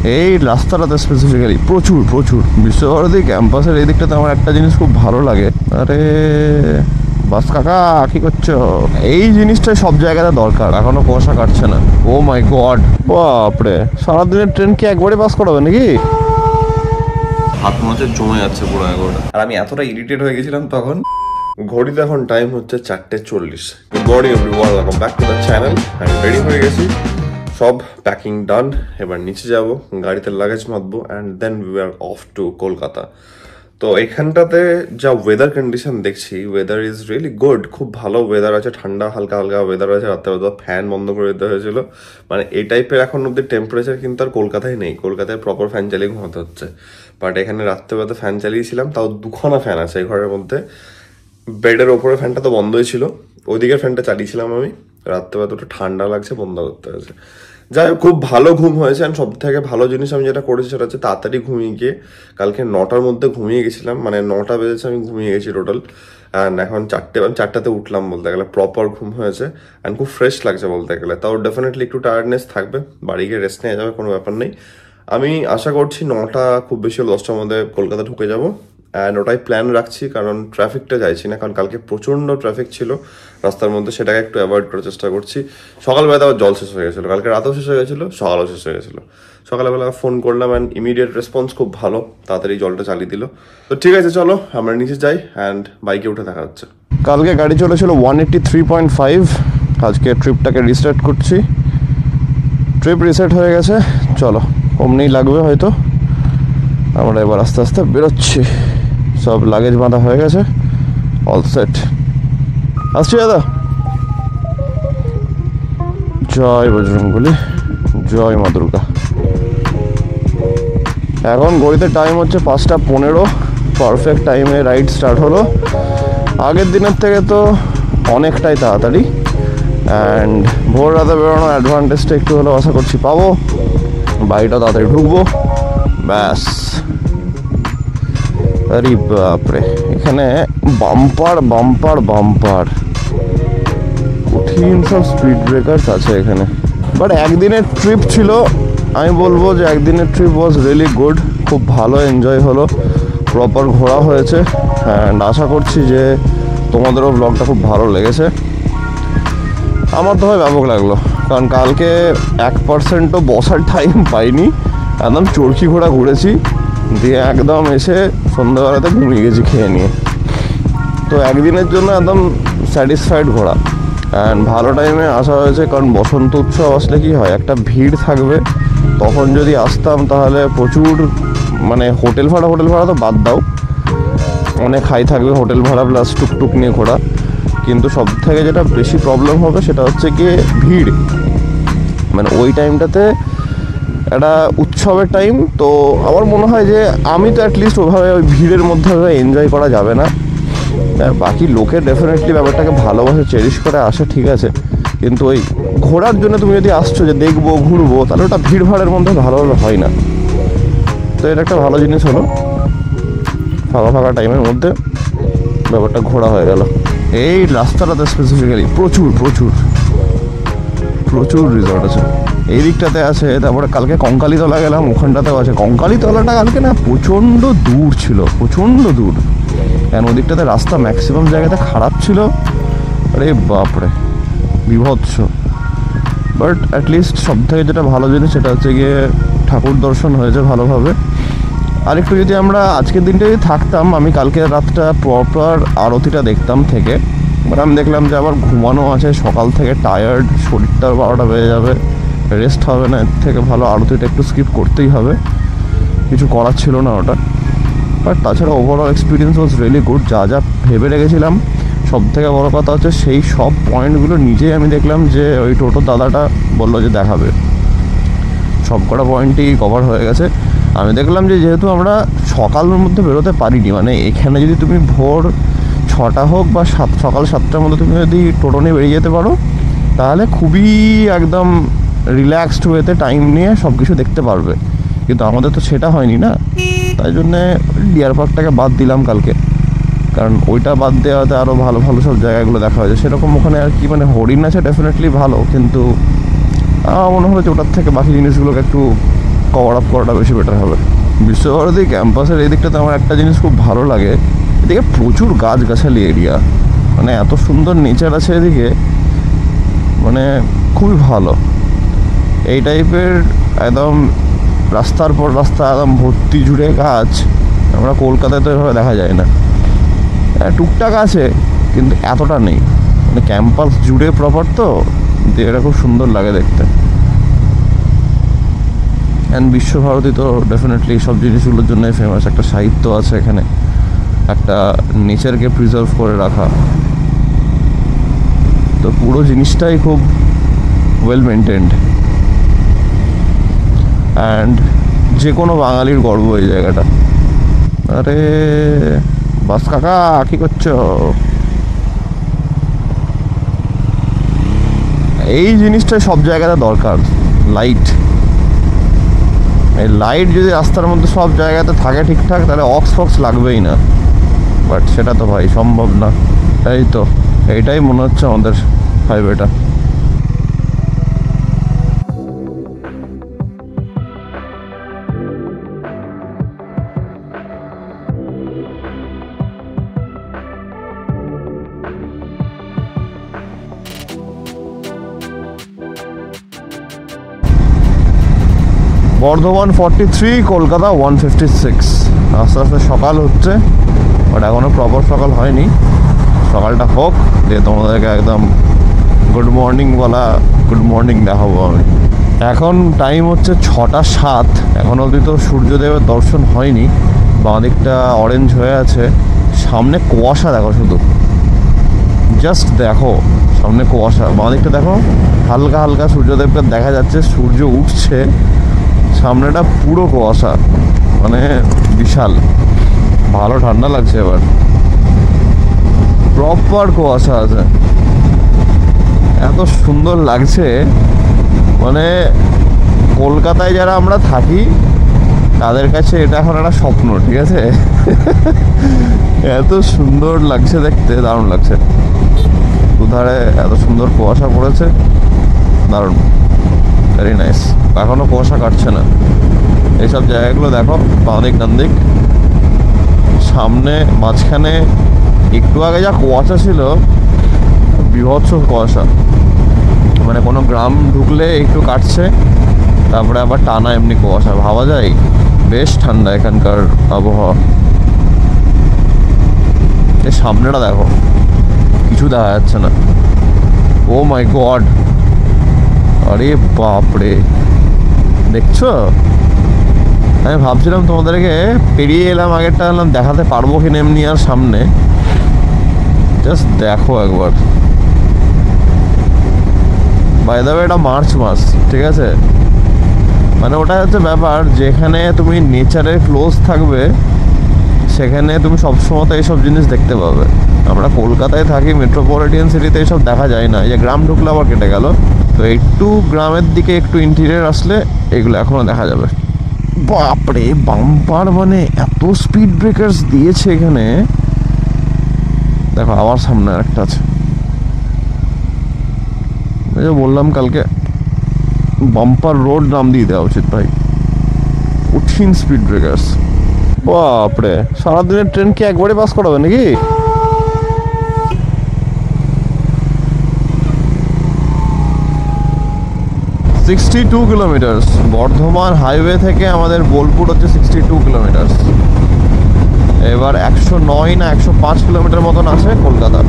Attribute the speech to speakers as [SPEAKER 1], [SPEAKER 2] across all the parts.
[SPEAKER 1] এই রাস্তাটাতে স্পেসিফিক্যালি প্রচুর প্রচুর বিশ্বভারতী ক্যাম্পাসের এই দিকটাতে আমার একটা জিনিস খুব ভালো লাগে। আরে বাস কাকা কি করছো? এই জিনিসটাই সব জায়গাতে দরকার, এখনো কুয়াশা কাটছে না। ও মাই গড, বাপরে সারাদিনের ট্রেন কি একবারে পাস করাবে নাকি? হাত মাঝে জমে যাচ্ছে পুরো একবারে। আর আমি এতটা ইরিটেট হয়ে গেছিলাম তখন। ঘড়িতে এখন টাইম হচ্ছে 4:40। Good morning everyone, welcome back to the channel. আমি রেডি হয়ে গেছি, সব প্যাকিং ডান। এবার নিচে যাব, গাড়িতে লাগেজ মাতবো, and then we are off to Kolkata. তো এখানটাতে যা ওয়েদার কন্ডিশন দেখছি, ওয়েদার ইজ রিয়েলি গুড। খুব ভালো ওয়েদার আছে, ঠান্ডা হালকা হালকা ওয়েদার আছে। রাত্রেবেলা ফ্যান বন্ধ করে দিতে হয়েছিল, মানে এই টাইপের এখন অব্দি টেম্পারেচার কিন্তু আর কলকাতায় নেই। কলকাতায় প্রপার ফ্যান চালিয়ে ঘুমাতে হচ্ছে, বাট এখানে রাত্রেবেলা ফ্যান চালিয়েছিলাম, তাও দুখানা ফ্যান আছে এই ঘরের মধ্যে। বেডের ওপরে ফ্যানটা তো বন্ধই ছিল, ওইদিকের ফ্যানটা চালিয়েছিলাম আমি। রাত্রেবেলা তো ঠান্ডা লাগছে, বন্ধ করতে হয়েছে। যাই হোক, খুব ভালো ঘুম হয়েছে। অ্যান্ড সব থেকে ভালো জিনিস আমি যেটা করেছি সেটা হচ্ছে তাড়াতাড়ি ঘুমিয়ে গিয়ে, কালকে 9টার মধ্যে ঘুমিয়ে গেছিলাম, মানে 9টা বেজেছে আমি ঘুমিয়ে গেছি টোটাল। অ্যান্ড এখন 4টাতে উঠলাম, বলতে গেলে প্রপার ঘুম হয়েছে। অ্যান্ড খুব ফ্রেশ লাগছে বলতে গেলে। তাও ডেফিনেটলি একটু টায়ার্ডনেস থাকবে, বাড়ি গিয়ে রেস্ট নিয়ে যাবে, কোনো ব্যাপার নেই। আমি আশা করছি 9টা খুব বেশি হলে 10টার মধ্যে কলকাতা ঢুকে যাবো। অ্যান্ড ওটাই প্ল্যান রাখছি, কারণ ট্রাফিকটা চাইছি না, কারণ কালকে প্রচণ্ড ট্রাফিক ছিল রাস্তার মধ্যে, সেটাকে একটু অ্যাভয়েড করার চেষ্টা করছি। সকালবেলা আবার জল শেষ হয়ে গেছিলো, কালকে রাতেও শেষ হয়ে গেছিলো, সকালেও শেষ হয়ে গেছিলো। সকালবেলা ফোন করলাম অ্যান্ড ইমিডিয়েট রেসপন্স খুব ভালো, তাড়াতাড়ি জলটা চালিয়ে দিল। তো ঠিক আছে, চলো আমরা নিচে যাই অ্যান্ড বাইকে উঠে দেখা হচ্ছে। কালকে গাড়ি চলেছিল 183.5, আজকে ট্রিপটাকে রিস্টার্ট করছি। ট্রিপ রিসেট হয়ে গেছে, চলো অমনিই লাগবে হয়তো। আমরা এবার আস্তে আস্তে বেরোচ্ছি, সব লাগেজ বাঁধা হয়ে গেছে, অল সেট। আসছি দাদা। জয় বজরংবলী, জয় মা দুর্গা। এখন ঘড়িতে টাইম হচ্ছে 5:15, পারফেক্ট টাইমে রাইড স্টার্ট হলো। আগের দিনের থেকে তো অনেকটাই তাড়াতাড়ি। অ্যান্ড ভোর রাতে বেরোনো অ্যাডভান্টেজটা একটু হলেও আশা করছি পাবো। বাড়িটা তাড়াতাড়ি ঢুকবো, ব্যাস। আরে বাপরে, এখানে বাম্পার বাম্পার বাম্পার, কঠিন সব স্পিড ব্রেকার্স আছে এখানে। বাট একদিনের ট্রিপ ছিল, আমি বলবো যে একদিনের ট্রিপ ওয়াজ রিয়েলি গুড। খুব ভালো এনজয় হলো, প্রপার ঘোরা হয়েছে। অ্যান্ড আশা করছি যে তোমাদেরও ব্লগটা খুব ভালো লেগেছে। আমার তো হয় ব্যাপক লাগলো, কারণ কালকে 1%ও বসার টাইম পাইনি, একদম চরকি ঘোড়া ঘুরেছি, দিয়ে একদম এসে সন্ধ্যাবেলাতে ঘুমিয়ে গেছি খেয়ে নিয়ে। তো একদিনের জন্য একদম স্যাটিসফাইড ঘোরা। অ্যান্ড ভালো টাইমে আসা হয়েছে, কারণ বসন্ত উৎসব আসলে কি হয়, একটা ভিড় থাকবে। তখন যদি আসতাম তাহলে প্রচুর, মানে হোটেল ভাড়া তো বাদ দাও, অনেক হাই থাকবে হোটেল ভাড়া প্লাস টুকটুক নিয়ে ঘোরা। কিন্তু সব থেকে যেটা বেশি প্রবলেম হবে সেটা হচ্ছে গিয়ে ভিড়। মানে ওই টাইমটাতে একটা উৎসবের টাইম, তো আমার মনে হয় যে আমি তো অ্যাটলিস্ট ওইভাবে ওই ভিড়ের মধ্যে এনজয় করা যাবে না। বাকি লোকে ডেফিনেটলি ব্যাপারটাকে ভালোবাসে, চেরিশ করে আসে, ঠিক আছে, কিন্তু ওই ঘোরার জন্য তুমি যদি আসছো যে দেখবো ঘুরবো, তাহলে ওটা ভিড় ভাড়ের মধ্যে ভালো হয় না। তো এটা একটা ভালো জিনিস হলো, ফাঁকা ফাঁকা টাইমের মধ্যে ব্যাপারটা ঘোরা হয়ে গেল। এই রাস্তাটাতে স্পেসিফিক্যালি প্রচুর প্রচুর প্রচুর রিসর্ট আছে, এই দিকটাতে আছে। তারপরে কালকে কঙ্কালীতলা গেলাম, ওখানটাতেও আছে। কঙ্কালীতলাটা কালকে না প্রচণ্ড দূর ছিল, প্রচণ্ড দূর। কেন ওদিকটাতে রাস্তা ম্যাক্সিমাম জায়গাতে খারাপ ছিল, আরে বাপরে বিভৎস। বাট অ্যাটলিস্ট সব থেকে যেটা ভালো জিনিস সেটা হচ্ছে গিয়ে ঠাকুর দর্শন হয়েছে ভালোভাবে। আর একটু যদি আমরা আজকের দিনটা যদি থাকতাম, আমি কালকে রাতটা প্রপার আরতিটা দেখতাম থেকে। বাট আমি দেখলাম যে আবার ঘুমানো আছে, সকাল থেকে টায়ার্ড, শরীরটা 12টা বেজে যাবে, রেস্ট হবে না। এর থেকে ভালো আরতিটা একটু স্কিপ করতেই হবে, কিছু করার ছিল না ওটা। বাট তাছাড়া overall experience was really good. যা যা ভেবে রেখেছিলাম, সব থেকে বড়ো কথা হচ্ছে সেই সব পয়েন্টগুলো নিজেই আমি দেখলাম যে ওই টোটো দাদাটা বললো যে দেখাবে, সব কটা পয়েন্টই কভার হয়ে গেছে। আমি দেখলাম যে যেহেতু আমরা সকালের মধ্যে বেরোতে পারিনি, মানে এখানে যদি তুমি ভোর 6টা হোক বা সকাল 7টার মধ্যে তুমি যদি টোটো নিয়ে বেরিয়ে যেতে পারো, তাহলে খুবই একদম রিল্যাক্সড ওয়েতে টাইম নিয়ে সব কিছু দেখতে পারবে। কিন্তু আমাদের তো সেটা হয়নি না, তাই জন্যে ডিয়ার পার্কটাকে বাদ দিলাম কালকে, কারণ ওইটা বাদ দেওয়াতে আরও ভালো ভালো সব জায়গাগুলো দেখা হয়েছে। সেরকম ওখানে আর কি, মানে হরিণ আছে ডেফিনেটলি ভালো, কিন্তু আমার মনে হলো যে ওটার থেকে বাকি জিনিসগুলোকে একটু কভার আপ করাটা বেশি বেটার হবে। বিশ্বভারতী ক্যাম্পাসের এই দিকটাতে আমার একটা জিনিস খুব ভালো লাগে, এদিকে প্রচুর গাছগাছালি এরিয়া, মানে এত সুন্দর নেচার আছে এদিকে, মানে খুবই ভালো। এই টাইপের একদম রাস্তার পর রাস্তা একদম ভর্তি জুড়ে গাছ, আমরা কলকাতায় তো এভাবে দেখা যায় না। টুকটাক আছে কিন্তু এতটা নেই, মানে ক্যাম্পাস জুড়ে প্রপার তো, এটা খুব সুন্দর লাগে দেখতে। অ্যান্ড বিশ্বভারতী তো ডেফিনেটলি সব জিনিসগুলোর জন্যই ফেমাস, একটা সাহিত্য আছে এখানে, একটা নেচারকে প্রিজার্ভ করে রাখা, তো পুরো জিনিসটাই খুব ওয়েল মেনটেন্ড। অ্যান্ড যে কোনো বাঙালির গর্ব এই জায়গাটা। আরে বাস কাকা কি করছো? এই জিনিসটাই সব জায়গাতে দরকার, লাইট। এই লাইট যদি রাস্তার মধ্যে সব জায়গাতে থাকে ঠিকঠাক, তাহলে অক্স ফক্স লাগবেই না, বাট সেটা তো ভাই সম্ভব না। এই তো এইটাই মনে হচ্ছে আমাদের হাইওয়েটা। বর্ধমান 43, কলকাতা 156। আস্তে আস্তে সকাল হচ্ছে, বাট এখনও প্রপার সকাল হয়নি। সকালটা হোক দিয়ে তোমাদেরকে একদম গুড মর্নিং বলা, গুড মর্নিং দেখাবো আমি। এখন টাইম হচ্ছে 6টা 7, এখন অবধি তো সূর্যদেবের দর্শন হয়নি। বাঁ দিকটা অরেঞ্জ হয়ে আছে, সামনে কুয়াশা দেখো, শুধু জাস্ট দেখো সামনে কুয়াশা। বাঁ দিকটা দেখো হালকা হালকা সূর্যদেবকে দেখা যাচ্ছে, সূর্য উঠছে, সামনেটা পুরো কুয়াশা, মানে বিশাল ভালো ঠান্ডা লাগছে। এবার প্রপার কুয়াশা আছে, এত সুন্দর লাগছে, মানে কলকাতায় যারা আমরা থাকি তাদের কাছে এটা এখন একটা স্বপ্ন, ঠিক আছে? এত সুন্দর লাগছে দেখতে, দারুণ লাগছে। দুধারে এত সুন্দর কুয়াশা পড়েছে, দারুণ, ভেরি নাইস। এখনো কুয়াশা কাটছে না। এইসব জায়গাগুলো দেখো, বাঁ দিক ডান দিক, সামনে মাঝখানে একটু আগে যা কুয়াশা ছিল, বীভৎস কুয়াশা, মানে কোনো গ্রাম ঢুকলে একটু কাটছে, তারপরে আবার টানা এমনি কুয়াশা। ভাবা যায় বেশ ঠান্ডা এখানকার আবহাওয়া। এই সামনেটা দেখো, কিছু দেখা যাচ্ছে না। ও মাই গড, আরে বাপরে, দেখছো? আমি ভাবছিলাম তোমাদেরকে পেরিয়ে এলাম, আগেরটা এলাম দেখাতে পারবো কিনা এমনি আর সামনে, জাস্ট দেখো একবার। বাই দ্য ওয়ে এটা মার্চ মাস, ঠিক আছে? মানে ওটা হচ্ছে ব্যাপার, যেখানে তুমি নেচারে ক্লোজ থাকবে সেখানে তুমি সবসময় তো এইসব জিনিস দেখতে পাবে। আমরা কলকাতায় থাকি, মেট্রোপলিটন সিটিতে এইসব দেখা যায় না। এই যে গ্রাম ঢুকলে আবার কেটে গেল, তো একটু গ্রামের দিকে একটু ইন্টিরিয়ার আসলে এগুলো এখনও দেখা যাবে। বাপরে বাম্পার, মানে এত স্পিড ব্রেকার্স দিয়েছে এখানে। দেখো আবার সামনে একটা আছে, এই যে বললাম কালকে বাম্পার রোড নাম দিয়ে দেওয়া উচিত ভাই, কঠিন স্পিড ব্রেকার্স। বাপরে, সারাদিনের ট্রেন কি একবারে পাস করাবে নাকি? $62 কিলোমিটার বর্ধমান হাইওয়ে থেকে আমাদের বোলপুর হচ্ছে 62 কিলোমিটার। এবার 109 না 105 কিলোমিটার মতন আছে কলকাতা।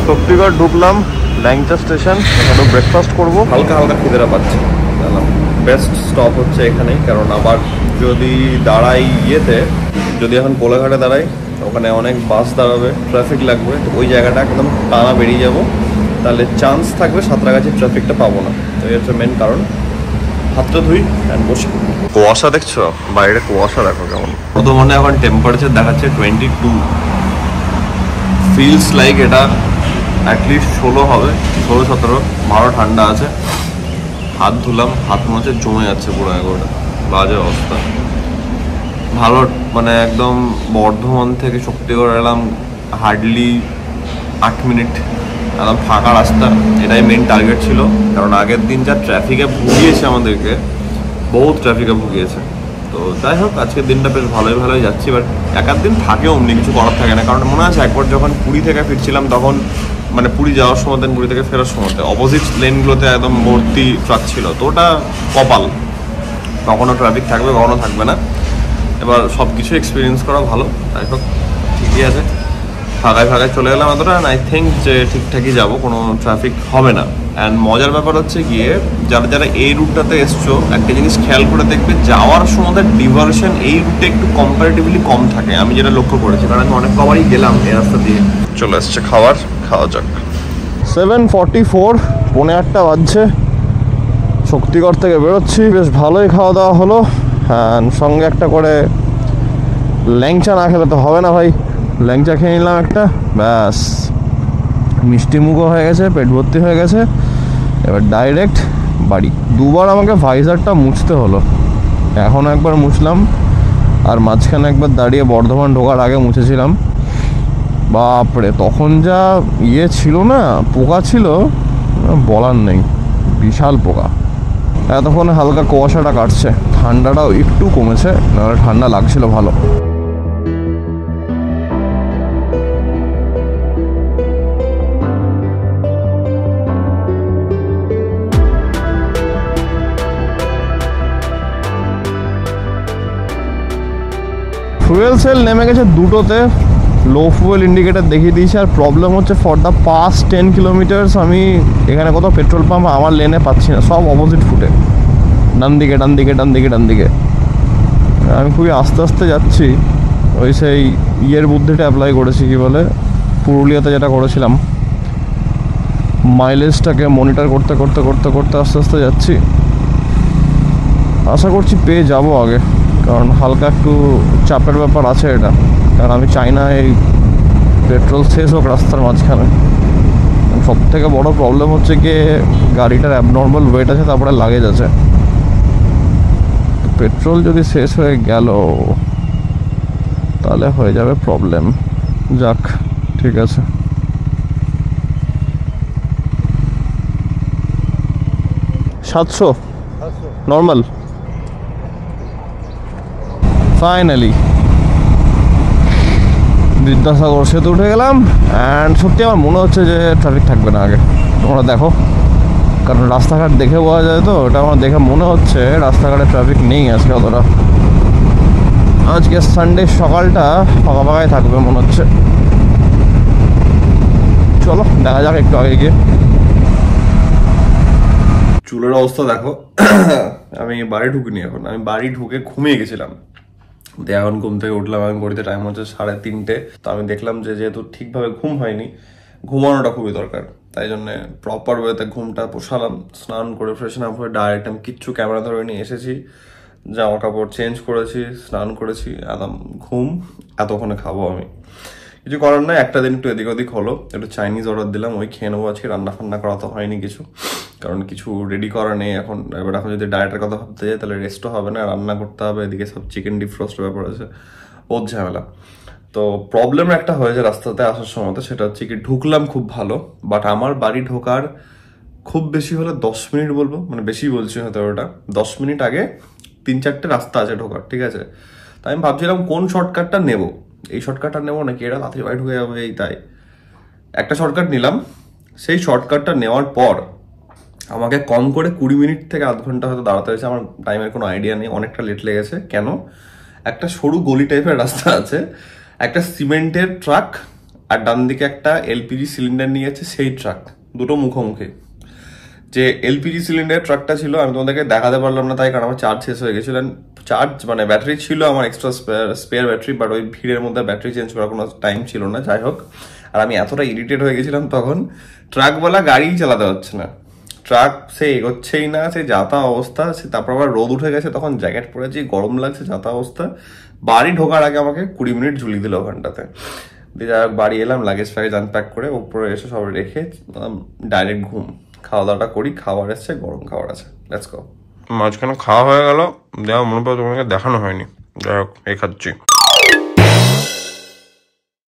[SPEAKER 1] শক্তিগড় ঢুকলাম, ল্যাংচা স্টেশন, এখানে ব্রেকফাস্ট করবো। হালকা হালকা খিদেরা পাচ্ছি, বেস্ট স্টপ হচ্ছে এখানেই, কারণ আবার যদি দাঁড়াই ইয়েতে, যদি এখন কোলাঘাটে দাঁড়াই, ওখানে অনেক বাস দাঁড়াবে, ট্রাফিক লাগবে, তো ওই জায়গাটা একদম টানা বেরিয়ে যাব, তাহলে চান্স থাকবে সাঁতরাগাছির ট্রাফিকটা পাবো না। তো এই হচ্ছে মেন কারণ। হাতটা ধুই অ্যান্ড বসি। কুয়াশা দেখছো, বাইরে কুয়াশা দেখো কেমন। বর্তমানে এখন টেম্পারেচার দেখাচ্ছে 22, ফিলস লাইক এটা অ্যাটলিস্ট 16 হবে, 16-17, ভালো ঠান্ডা আছে। হাত ধুলাম, হাত মনে হচ্ছে জমে যাচ্ছে পুরো, এগোটা বাজে অবস্থা। ভালো মানে একদম বর্ধমান থেকে শক্তিগড় এলাম হার্ডলি 8 মিনিট, একদম ফাঁকা রাস্তা। এটাই মেন টার্গেট ছিল, কারণ আগের দিন যা ট্রাফিকে ভুগিয়েছে আমাদেরকে, বহুত ট্রাফিকে ভুগিয়েছে। তো যাই হোক, আজকের দিনটা বেশ ভালোই যাচ্ছি। বাট এক দিন থাকেও অমনি, কিছু করার থাকে না। কারণ মনে আছে একবার যখন পুরী থেকে ফিরছিলাম, তখন মানে পুরী যাওয়ার সময় দেন পুরী থেকে ফেরার সময় অপোজিট লেনগুলোতে একদম ভর্তি ট্রাক ছিল। তো ওটা কপাল, কখনো ট্রাফিক থাকবে কখনো থাকবে না। এবার সব কিছু এক্সপিরিয়েন্স করা ভালো। যাই হোক, ঠিকই আছে, ফাঁকায় চলে গেলাম এতটা। আই থিঙ্ক যে ঠিকঠাকই যাবো, কোনো ট্রাফিক হবে না। অ্যান্ড মজার ব্যাপার হচ্ছে গিয়ে, যারা এই রুটটাতে এসছো, একটা জিনিস খেয়াল করে দেখবে, যাওয়ার সময় ডিভার্সন এই রুটে একটু কম্পারেটিভলি কম থাকে। আমি যেটা লক্ষ্য করেছি, কারণ আমি অনেক কবারই গেলাম এই রাস্তা দিয়ে। চলে এসছে খাওয়া যাক। 7:44, 7:45 বাজছে। শক্তিগড় থেকে বেরোচ্ছি, বেশ ভালোই খাওয়া দাওয়া হলো। হ্যাঁ, সঙ্গে একটা করে ল্যাংচা না খেলে তো হবে না ভাই। ল্যাংচা খেয়ে নিলাম একটা, ব্যাস মিষ্টি মুখও হয়ে গেছে, পেট ভর্তি হয়ে গেছে। এবার ডাইরেক্ট বাড়ি। দুবার আমাকে ভাইজারটা মুছতে হলো, এখনও একবার মুছলাম, আর মাঝখানে একবার দাঁড়িয়ে বর্ধমান ঢোকার আগে মুছেছিলাম। বাপরে, তখন যা ছিল না, পোকা ছিল বলার নেই, বিশাল পোকা। এতক্ষণে হালকা কুয়াশাটা কাটছে, ঠান্ডাটাও একটু কমেছে, নাহলে ঠান্ডা লাগছিল ভালো। ফুয়েল সেল নেমে গেছে দুটোতে, লো ফুয়েল ইন্ডিকেটার দেখিয়ে দিয়েছে। আর প্রবলেম হচ্ছে, ফর দ্য পাস্ট 10 কিলোমিটার্স আমি এখানে কোথাও পেট্রোল পাম্প আমার লেনে পাচ্ছি না, সব অপোজিট ফুটে, ডান দিকে। আমি খুবই আস্তে যাচ্ছি। ওই সেই বুদ্ধিটা অ্যাপ্লাই করেছি, কি বলে, পুরুলিয়াতে যেটা করেছিলাম, মাইলেজটাকে মনিটর করতে আস্তে যাচ্ছি। আশা করছি পেয়ে যাবো আগে, কারণ হালকা একটু চাপের ব্যাপার আছে এটা। কারণ আমি চাই না এই পেট্রোল শেষ হোক রাস্তার মাঝখানে। সব থেকে বড় প্রবলেম হচ্ছে কি, গাড়িটার অ্যাবনর্মাল ওয়েট আছে, তারপরে লাগেজ আছে। পেট্রোল যদি শেষ হয়ে গেল তাহলে হয়ে যাবে প্রবলেম। যাক, ঠিক আছে। $700 নর্মাল। ফাইনালি বিদ্যাসাগর সেতু উঠে গেলাম। অ্যান্ড সত্যি আমার মনে হচ্ছে যে ট্রাফিক থাকবে না আগে, তোমরা দেখো, কারণ রাস্তাঘাট দেখে বোঝা যায়। তো ওটা আমার দেখে মনে হচ্ছে রাস্তাঘাটে ট্রাফিক নেই আজকে অতটা। আজকে সানডে, সকালটা ফাঁকাই থাকবে মনে হচ্ছে। চলো দেখা যাক একটু আগে গিয়ে। চুলের অবস্থা দেখো। আমি বাড়ি ঢুকিনি এখন, আমি বাড়ি ঢুকে ঘুমিয়ে গেছিলাম। এখন ঘুম থেকে উঠলাম, আমি ঘড়িতে টাইম হচ্ছে 3:30। তো আমি দেখলাম যে যেহেতু ঠিকভাবে ঘুম হয়নি, ঘুমানোটা খুবই দরকার। তাই জন্য প্রপার ওয়েতে ঘুমটা পোষালাম, স্নান করে ফ্রেশন আপ হয়ে ডাইরেক্ট আমি কিচ্ছু ক্যামেরা ধরে নিয়ে এসেছি, জামা কাপড় চেঞ্জ করেছি, স্নান করেছি, একদম ঘুম। এতক্ষণে খাবো আমি, কিছু করার নাই। একটা দিন একটু এদিক ওদিক হলো, একটু চাইনিজ অর্ডার দিলাম, ওই খেয়ে নেবো আজকে। রান্না ফান্না করা তো হয়নি কিছু, কারণ কিছু রেডি করা নেই এখন। এবার এখন যদি ডায়েটের কথা ভাবতে যাই তাহলে রেস্টও হবে না, রান্না করতে হবে, এদিকে সব চিকেন ডিফ্রস্ট ব্যাপার আছে, বহুত ঝামেলা। তো প্রবলেম একটা হয়েছে রাস্তাতে আসার সময়, সেটা হচ্ছে কি, ঢুকলাম খুব ভালো, বাট আমার বাড়ি ঢোকার খুব বেশি হলে 10 মিনিট বলবো, মানে বেশি বলছি হয়তো, ওটা 10 মিনিট আগে 3-4টে রাস্তা আছে ঢোকার, ঠিক আছে। তাই আমি ভাবছিলাম কোন শর্টকাটটা নেবো, এই শর্টকাটটা নেবো নাকি এটা তাড়াতাড়ি বাড়ি ঢুকে যাবে, এই তাই একটা শর্টকাট নিলাম। সেই শর্টকাটটা নেওয়ার পর আমাকে কম করে 20 মিনিট থেকে আধ ঘন্টা হয়তো দাঁড়াতে হয়েছে। আমার টাইমের কোনো আইডিয়া নেই, অনেকটা লেট লেগেছে। কেন? একটা সরু গলি টাইপের রাস্তা আছে, একটা সিমেন্টের ট্রাক, আর ডান দিকে একটা এলপিজি সিলিন্ডার নিয়ে যাচ্ছে সেই ট্রাক, দুটো মুখোমুখি। যে এলপিজি সিলিন্ডার ট্রাকটা ছিল, আমি তোমাদেরকে দেখাতে পারলাম না তাই, কারণ আমার চার্জ শেষ হয়ে গেছিল। চার্জ মানে ব্যাটারি ছিল আমার, এক্সট্রা স্পেয়ার ব্যাটারি, বাট ওই ভিড়ের মধ্যে ব্যাটারি চেঞ্জ করার কোনো টাইম ছিল না। যাই হোক, আর আমি এতটা ইরিটেট হয়ে গেছিলাম তখন, ট্রাকওয়ালা গাড়িই চালাতে হচ্ছে না, ট্রাক সে এগোচ্ছেই না, সে যাতা অবস্থা। সে তারপর আবার রোদ উঠে গেছে, তখন জ্যাকেট পরেছি, গরম লাগছে, যাতা অবস্থা। বাড়ি ঢোকার আগে আমাকে 20 মিনিট ঝুলিয়ে দিল ওখানটাতে। দিয়ে যাই হোক বাড়ি এলাম, লাগেজ ফ্যাগেজ আনপ্যাক করে উপরে এসে সব রেখে ডাইরেক্ট ঘুম। খাওয়া দাওয়াটা করি। খাবার এসছে, গরম খাবার আছে, লেটস গো। মাঝখানে খাওয়া হয়ে গেল, দেওয়া মনে পড়ে তোমাকে দেখানো হয়নি, যাই হোক এই খাচ্ছি।